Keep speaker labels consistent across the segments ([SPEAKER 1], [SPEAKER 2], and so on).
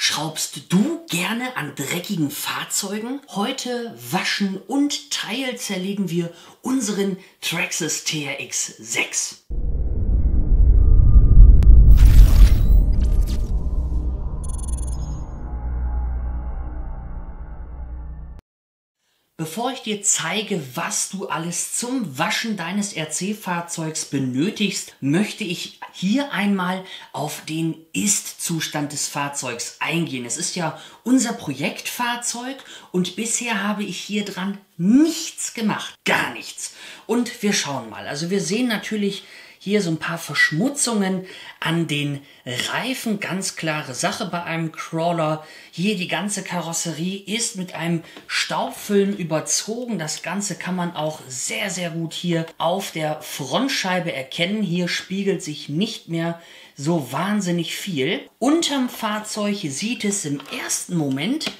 [SPEAKER 1] Schraubst du gerne an dreckigen Fahrzeugen? Heute waschen und teilzerlegen wir unseren Traxxas TRX 6. Bevor ich dir zeige, was du alles zum Waschen deines RC-Fahrzeugs benötigst, möchte ich hier einmal auf den Ist-Zustand des Fahrzeugs eingehen. Es ist ja unser Projektfahrzeug und bisher habe ich hier dran nichts gemacht, gar nichts. Und wir schauen mal. Also wir sehen natürlich hier so ein paar Verschmutzungen an den Reifen, ganz klare Sache bei einem Crawler. Hier die ganze Karosserie ist mit einem Staubfilm überzogen. Das Ganze kann man auch sehr, sehr gut hier auf der Frontscheibe erkennen. Hier spiegelt sich nicht mehr so wahnsinnig viel. Unterm Fahrzeug sieht es im ersten Moment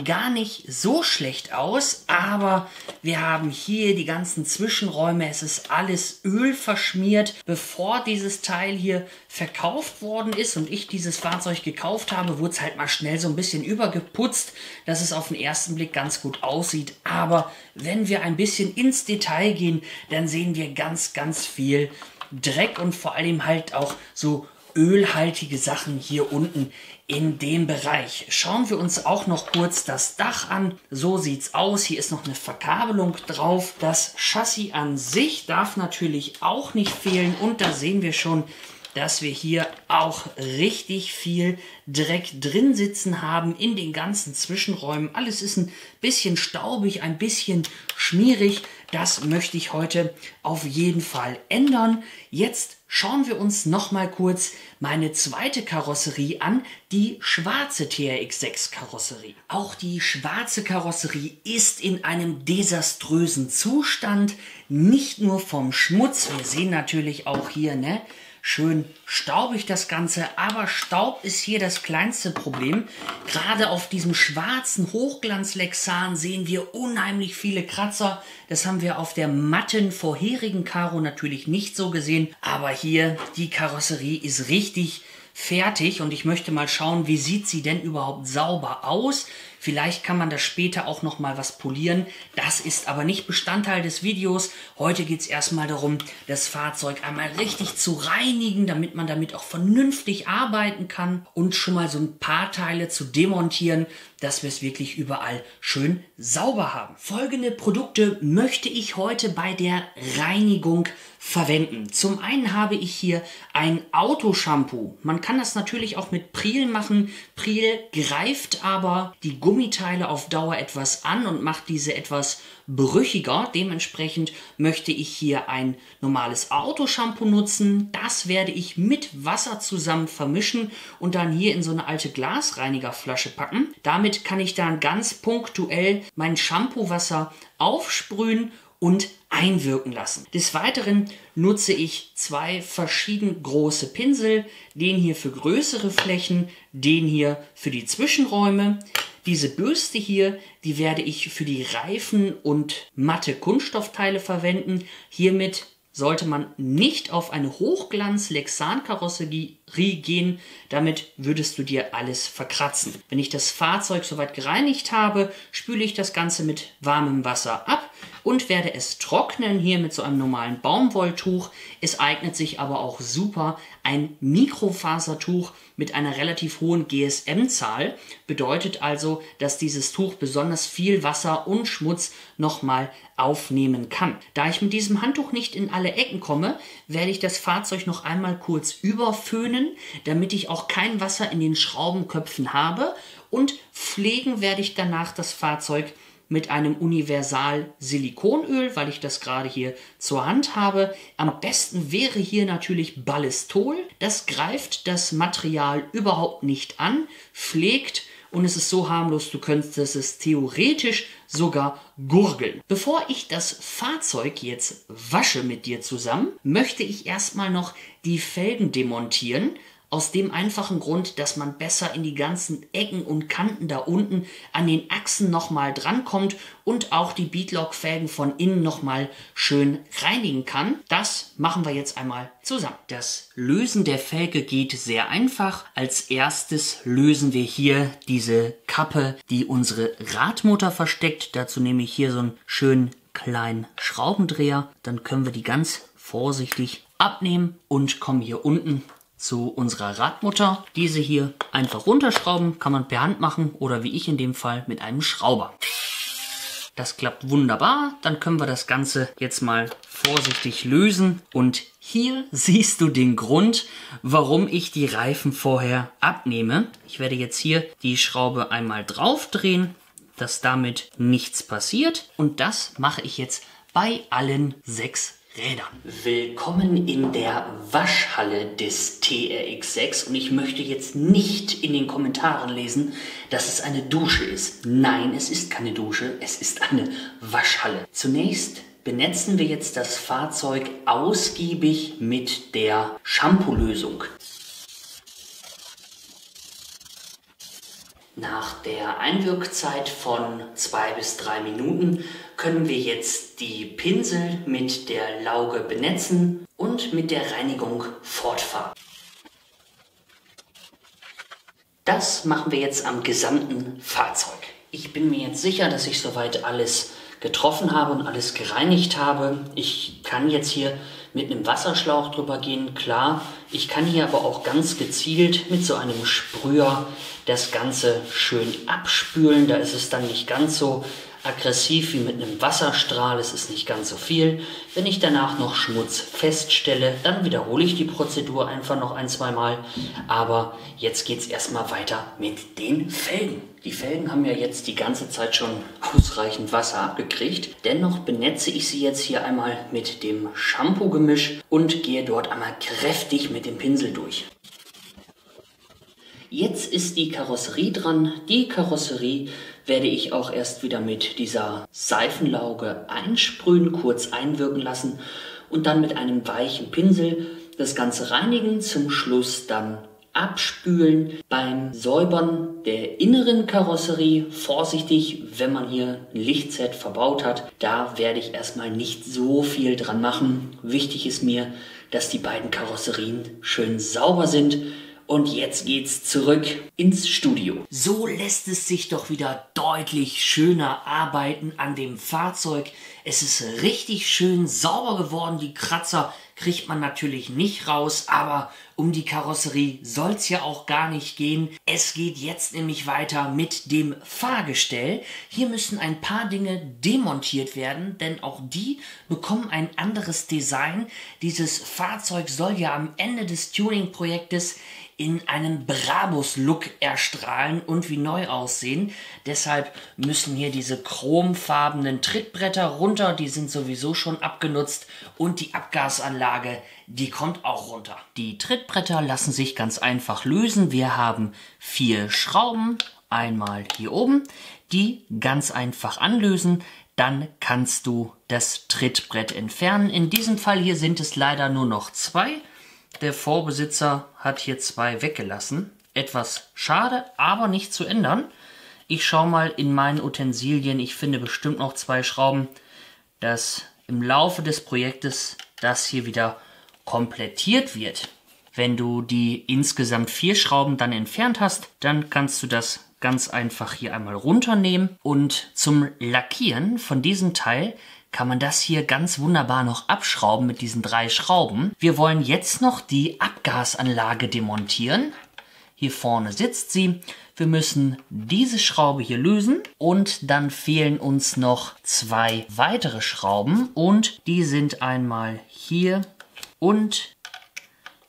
[SPEAKER 1] gar nicht so schlecht aus, aber wir haben hier die ganzen Zwischenräume, es ist alles Öl verschmiert. Bevor dieses Teil hier verkauft worden ist und ich dieses Fahrzeug gekauft habe, wurde es halt mal schnell so ein bisschen übergeputzt, dass es auf den ersten Blick ganz gut aussieht. Aber wenn wir ein bisschen ins Detail gehen, dann sehen wir ganz, ganz viel Dreck und vor allem halt auch so ölhaltige Sachen hier unten in dem Bereich. Schauen wir uns auch noch kurz das Dach an. So sieht's aus. Hier ist noch eine Verkabelung drauf. Das Chassis an sich darf natürlich auch nicht fehlen. Und da sehen wir schon, dass wir hier auch richtig viel Dreck drin sitzen haben in den ganzen Zwischenräumen. Alles ist ein bisschen staubig, ein bisschen schmierig. Das möchte ich heute auf jeden Fall ändern. Jetzt schauen wir uns noch mal kurz meine zweite Karosserie an, die schwarze TRX 6 Karosserie. Auch die schwarze Karosserie ist in einem desaströsen Zustand, nicht nur vom Schmutz. Wir sehen natürlich auch hier, schön staubig das Ganze, aber Staub ist hier das kleinste Problem. Gerade auf diesem schwarzen Hochglanz-Lexan sehen wir unheimlich viele Kratzer. Das haben wir auf der matten vorherigen Karo natürlich nicht so gesehen. Aber hier, die Karosserie ist richtig fertig und ich möchte mal schauen, wie sieht sie denn überhaupt sauber aus. Vielleicht kann man das später auch noch mal was polieren. Das ist aber nicht Bestandteil des Videos. Heute geht es erstmal darum, das Fahrzeug einmal richtig zu reinigen, damit man damit auch vernünftig arbeiten kann und schon mal so ein paar Teile zu demontieren, dass wir es wirklich überall schön sauber haben. Folgende Produkte möchte ich heute bei der Reinigung verwenden. Zum einen habe ich hier ein Autoshampoo. Man kann das natürlich auch mit Pril machen. Pril greift aber die Gummiteile auf Dauer etwas an und macht diese etwas brüchiger. Dementsprechend möchte ich hier ein normales Autoshampoo nutzen. Das werde ich mit Wasser zusammen vermischen und dann hier in so eine alte Glasreinigerflasche packen. Damit kann ich dann ganz punktuell mein Shampoo-Wasser aufsprühen und einwirken lassen. Des Weiteren nutze ich zwei verschieden große Pinsel, den hier für größere Flächen, den hier für die Zwischenräume. Diese Bürste hier, die werde ich für die Reifen und matte Kunststoffteile verwenden. Hiermit sollte man nicht auf eine Hochglanz-Lexan-Karosserie gehen, damit würdest du dir alles verkratzen. Wenn ich das Fahrzeug soweit gereinigt habe, spüle ich das Ganze mit warmem Wasser ab und werde es trocknen, hier mit so einem normalen Baumwolltuch. Es eignet sich aber auch super ein Mikrofasertuch mit einer relativ hohen GSM-Zahl. Bedeutet also, dass dieses Tuch besonders viel Wasser und Schmutz nochmal aufnehmen kann. Da ich mit diesem Handtuch nicht in alle Ecken komme, werde ich das Fahrzeug noch einmal kurz überföhnen, damit ich auch kein Wasser in den Schraubenköpfen habe, und pflegen werde ich danach das Fahrzeug mit einem Universal-Silikonöl, weil ich das gerade hier zur Hand habe. Am besten wäre hier natürlich Ballistol. Das greift das Material überhaupt nicht an, pflegt und es ist so harmlos, du könntest es theoretisch sogar gurgeln. Bevor ich das Fahrzeug jetzt wasche mit dir zusammen, möchte ich erstmal noch die Felgen demontieren. Aus dem einfachen Grund, dass man besser in die ganzen Ecken und Kanten da unten an den Achsen nochmal drankommt und auch die Beadlock-Felgen von innen nochmal schön reinigen kann. Das machen wir jetzt einmal zusammen. Das Lösen der Felge geht sehr einfach. Als erstes lösen wir hier diese Kappe, die unsere Radmutter versteckt. Dazu nehme ich hier so einen schönen kleinen Schraubendreher. Dann können wir die ganz vorsichtig abnehmen und kommen hier unten zu unserer Radmutter. Diese hier einfach runterschrauben, kann man per Hand machen oder wie ich in dem Fall mit einem Schrauber. Das klappt wunderbar. Dann können wir das Ganze jetzt mal vorsichtig lösen. Und hier siehst du den Grund, warum ich die Reifen vorher abnehme. Ich werde jetzt hier die Schraube einmal drauf drehen, dass damit nichts passiert. Und das mache ich jetzt bei allen 6 Rädern. Willkommen in der Waschhalle des TRX6 und ich möchte jetzt nicht in den Kommentaren lesen, dass es eine Dusche ist. Nein, es ist keine Dusche, es ist eine Waschhalle. Zunächst benetzen wir jetzt das Fahrzeug ausgiebig mit der Shampoo-Lösung. Nach der Einwirkzeit von 2 bis 3 Minuten können wir jetzt die Pinsel mit der Lauge benetzen und mit der Reinigung fortfahren. Das machen wir jetzt am gesamten Fahrzeug. Ich bin mir jetzt sicher, dass ich soweit alles getroffen habe und alles gereinigt habe. Ich kann jetzt hier mit einem Wasserschlauch drüber gehen, klar. Ich kann hier aber auch ganz gezielt mit so einem Sprüher das Ganze schön abspülen. Da ist es dann nicht ganz so aggressiv wie mit einem Wasserstrahl. Es ist nicht ganz so viel. Wenn ich danach noch Schmutz feststelle, dann wiederhole ich die Prozedur einfach noch 1-2 Mal. Aber jetzt geht es erstmal weiter mit den Felgen. Die Felgen haben ja jetzt die ganze Zeit schon ausreichend Wasser abgekriegt. Dennoch benetze ich sie jetzt hier einmal mit dem Shampoo-Gemisch und gehe dort einmal kräftig mit dem Pinsel durch. Jetzt ist die Karosserie dran. Die Karosserie werde ich auch erst wieder mit dieser Seifenlauge einsprühen, kurz einwirken lassen und dann mit einem weichen Pinsel das Ganze reinigen. Zum Schluss dann abspülen. Beim Säubern der inneren Karosserie vorsichtig, wenn man hier ein Lichtset verbaut hat, da werde ich erstmal nicht so viel dran machen. Wichtig ist mir, dass die beiden Karosserien schön sauber sind. Und jetzt geht's zurück ins Studio. So lässt es sich doch wieder deutlich schöner arbeiten an dem Fahrzeug. Es ist richtig schön sauber geworden. Die Kratzer kriegt man natürlich nicht raus, aber um die Karosserie soll es ja auch gar nicht gehen. Es geht jetzt nämlich weiter mit dem Fahrgestell. Hier müssen ein paar Dinge demontiert werden, denn auch die bekommen ein anderes Design. Dieses Fahrzeug soll ja am Ende des Tuning-Projektes in einem Brabus-Look erstrahlen und wie neu aussehen. Deshalb müssen hier diese chromfarbenen Trittbretter runter, die sind sowieso schon abgenutzt, und die Abgasanlage, die kommt auch runter. Die Trittbretter lassen sich ganz einfach lösen. Wir haben 4 Schrauben, einmal hier oben, die ganz einfach anlösen. Dann kannst du das Trittbrett entfernen. In diesem Fall hier sind es leider nur noch 2. Der Vorbesitzer hat hier 2 weggelassen. Etwas schade, aber nicht zu ändern. Ich schaue mal in meinen Utensilien. Ich finde bestimmt noch 2 Schrauben, dass im Laufe des Projektes das hier wieder komplettiert wird. Wenn du die insgesamt 4 Schrauben dann entfernt hast, dann kannst du das ganz einfach hier einmal runternehmen. Und zum Lackieren von diesem Teil kann man das hier ganz wunderbar noch abschrauben mit diesen 3 Schrauben. Wir wollen jetzt noch die Abgasanlage demontieren. Hier vorne sitzt sie. Wir müssen diese Schraube hier lösen und dann fehlen uns noch 2 weitere Schrauben und die sind einmal hier und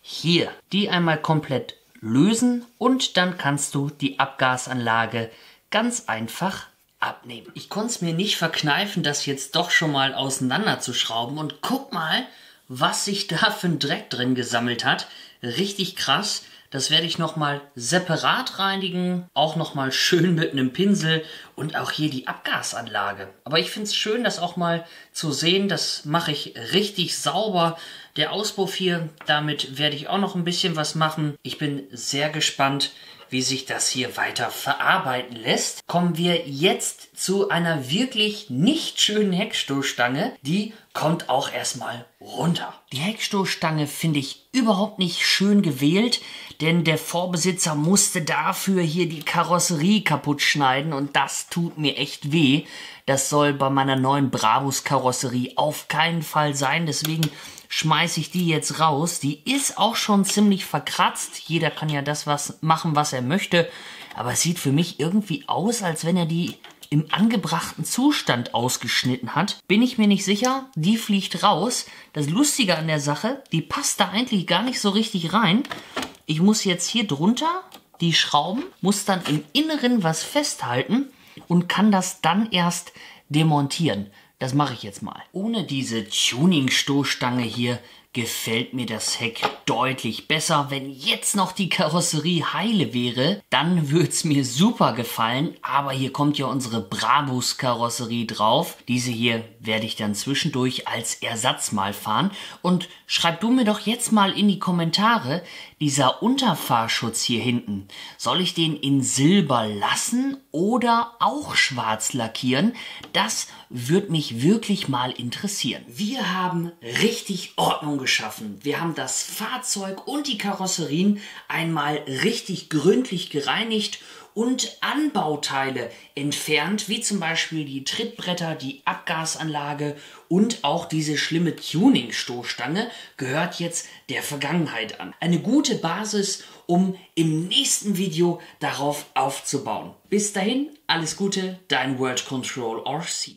[SPEAKER 1] hier. Die einmal komplett lösen und dann kannst du die Abgasanlage ganz einfach abnehmen. Ich konnte es mir nicht verkneifen, das jetzt doch schon mal auseinanderzuschrauben und guck mal, was sich da für ein Dreck drin gesammelt hat. Richtig krass. Das werde ich nochmal separat reinigen, auch nochmal schön mit einem Pinsel und auch hier die Abgasanlage. Aber ich finde es schön, das auch mal zu sehen. Das mache ich richtig sauber. Der Auspuff hier, damit werde ich auch noch ein bisschen was machen. Ich bin sehr gespannt, wie sich das hier weiter verarbeiten lässt. Kommen wir jetzt zu einer wirklich nicht schönen Heckstoßstange. Die kommt auch erstmal runter. Die Heckstoßstange finde ich überhaupt nicht schön gewählt, denn der Vorbesitzer musste dafür hier die Karosserie kaputt schneiden und das tut mir echt weh. Das soll bei meiner neuen Brabus-Karosserie auf keinen Fall sein, deswegen schmeiße ich die jetzt raus. Die ist auch schon ziemlich verkratzt. Jeder kann ja das machen, was er möchte. Aber es sieht für mich irgendwie aus, als wenn er die im angebrachten Zustand ausgeschnitten hat. Bin ich mir nicht sicher. Die fliegt raus. Das Lustige an der Sache, die passt da eigentlich gar nicht so richtig rein. Ich muss jetzt hier drunter die Schrauben, muss dann im Inneren was festhalten und kann das dann erst demontieren. Das mache ich jetzt mal. Ohne diese Tuning-Stoßstange hier gefällt mir das Heck deutlich besser. Wenn jetzt noch die Karosserie heile wäre, dann würde es mir super gefallen. Aber hier kommt ja unsere Brabus-Karosserie drauf. Diese hier werde ich dann zwischendurch als Ersatz mal fahren. Und schreib du mir doch jetzt mal in die Kommentare, dieser Unterfahrschutz hier hinten, soll ich den in Silber lassen oder auch schwarz lackieren? Das würde mich wirklich mal interessieren. Wir haben richtig Ordnung geschaffen. Wir haben das Fahrzeug und die Karosserien einmal richtig gründlich gereinigt und Anbauteile entfernt, wie zum Beispiel die Trittbretter, die Abgasanlage und auch diese schlimme Tuning-Stoßstange gehört jetzt der Vergangenheit an. Eine gute Basis, um im nächsten Video darauf aufzubauen. Bis dahin, alles Gute, dein World Control RC.